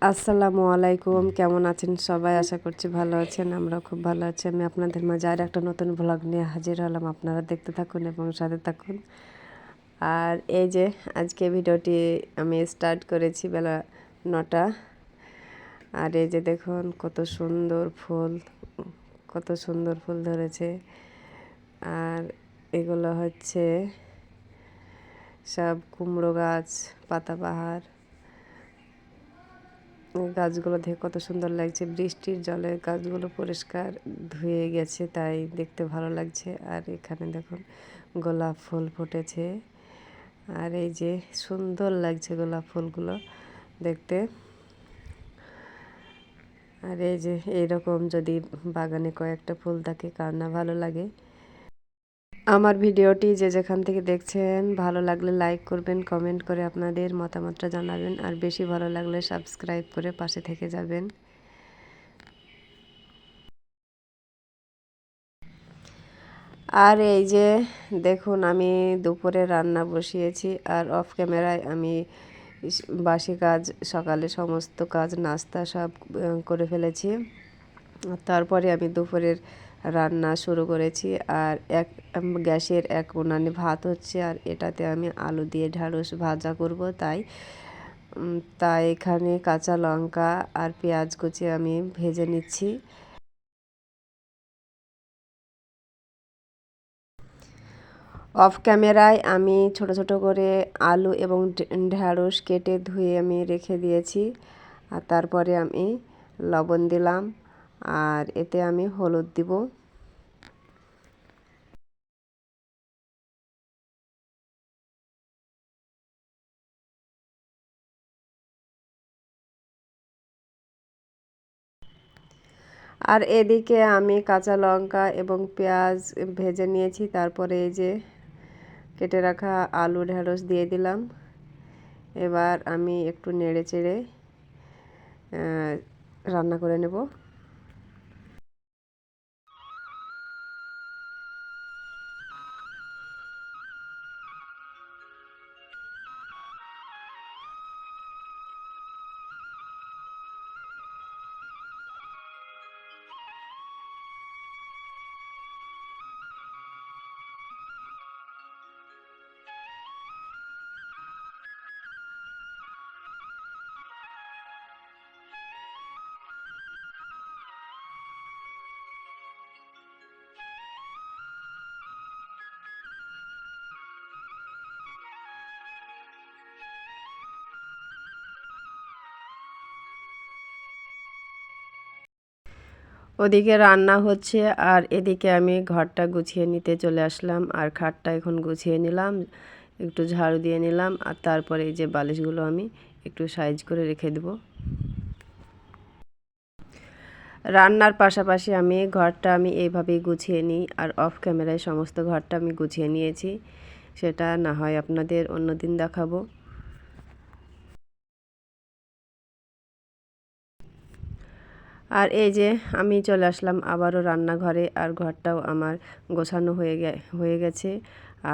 আসসালামু আলাইকুম, কেমন আছেন সবাই? আশা করছি ভালো আছেন। আমরা খুব ভালো আছি। আমি আপনাদের মাঝে আর একটা নতুন ভ্লগ নিয়ে হাজির হলাম। আপনারা দেখতে থাকুন এবং সাথে থাকুন। আর এই যে আজকে ভিডিওটি আমি স্টার্ট করেছি বেলা 9টা। আর এই যে দেখুন কত সুন্দর ফুল ধরেছে। আর এগুলো হচ্ছে সব কুমড়ো গাছ, পাতাবাহার। গাছগুলো দেখে কত সুন্দর লাগছে। বৃষ্টির জলে গাছগুলো পরিষ্কার ধুয়ে গেছে, তাই দেখতে ভালো লাগছে। আর এখানে দেখুন গোলাপ ফুল ফুটেছে। আর এই যে সুন্দর লাগছে গোলাপ ফুলগুলো দেখতে। আর এই যে এইরকম যদি বাগানে কয়েকটা ফুল থাকে, কার না ভালো লাগে। আমার ভিডিওটি যে যেখান থেকে দেখছেন, ভালো লাগলে লাইক করবেন, কমেন্ট করে আপনাদের মতামতটা জানাবেন। আর বেশি ভালো লাগলে সাবস্ক্রাইব করে পাশে থেকে যাবেন। আর এই যে দেখুন আমি দুপুরে রান্না বসিয়েছি। আর অফ ক্যামেরায় আমি বাসি কাজ, সকালে সমস্ত কাজ, নাস্তা সব করে ফেলেছি। তারপরে আমি দুপুরের রান্না শুরু করেছি। আর গ্যাসের এক উনানে ভাত হচ্ছে, আর এটাতে আমি আলু দিয়ে ঢ্যাঁড়স ভাজা করব। তাই এখানে কাঁচা লঙ্কা আর পেঁয়াজ কুচি আমি ভেজে নিচ্ছি। অফ ক্যামেরায় আমি ছোট ছোট করে আলু এবং ঢ্যাঁড়স কেটে ধুয়ে আমি রেখে দিয়েছি। আর তারপরে আমি লবণ দিলাম, আর এতে আমি হলুদ দিব। আর এদিকে আমি কাঁচা লঙ্কা এবং পেঁয়াজ ভেজে নিয়েছি। তারপরে এই যে কেটে রাখা আলু ঢ্যাঁড়স দিয়ে দিলাম। এবার আমি একটু নেড়ে চেড়ে রান্না করে নেব। ওদিকে রান্না হচ্ছে, আর এদিকে আমি ঘরটা গুছিয়ে নিতে চলে আসলাম। আর খাটটা এখন গুছিয়ে নিলাম, একটু ঝাড়ু দিয়ে নিলাম। আর তারপরে এই যে বালিশগুলো আমি একটু সাইজ করে রেখে দেব। রান্নার পাশাপাশি আমি ঘরটা এইভাবেই গুছিয়ে নিই। আর অফ ক্যামেরায় সমস্ত ঘরটা আমি গুছিয়ে নিয়েছি, সেটা না হয় আপনাদের অন্য দিন দেখাবো। আর এই যে আমি চলে আসলাম আবারও রান্নাঘরে। আর ঘরটাও আমার গোছানো হয়ে গেছে।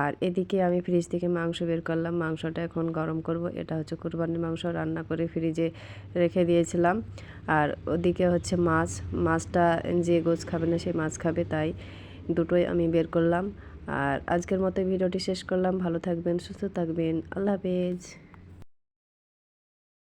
আর এদিকে আমি ফ্রিজ থেকে মাংস বের করলাম, মাংসটা এখন গরম করব। এটা হচ্ছে কুরবানির মাংস, রান্না করে ফ্রিজে রেখে দিয়েছিলাম। আর ওদিকে হচ্ছে মাছটা যে গোছ খাবে না সে মাছ খাবে, তাই দুটোই আমি বের করলাম। আর আজকের মতো ভিডিওটি শেষ করলাম। ভালো থাকবেন, সুস্থ থাকবেন, আল্লাহ হাফেজ।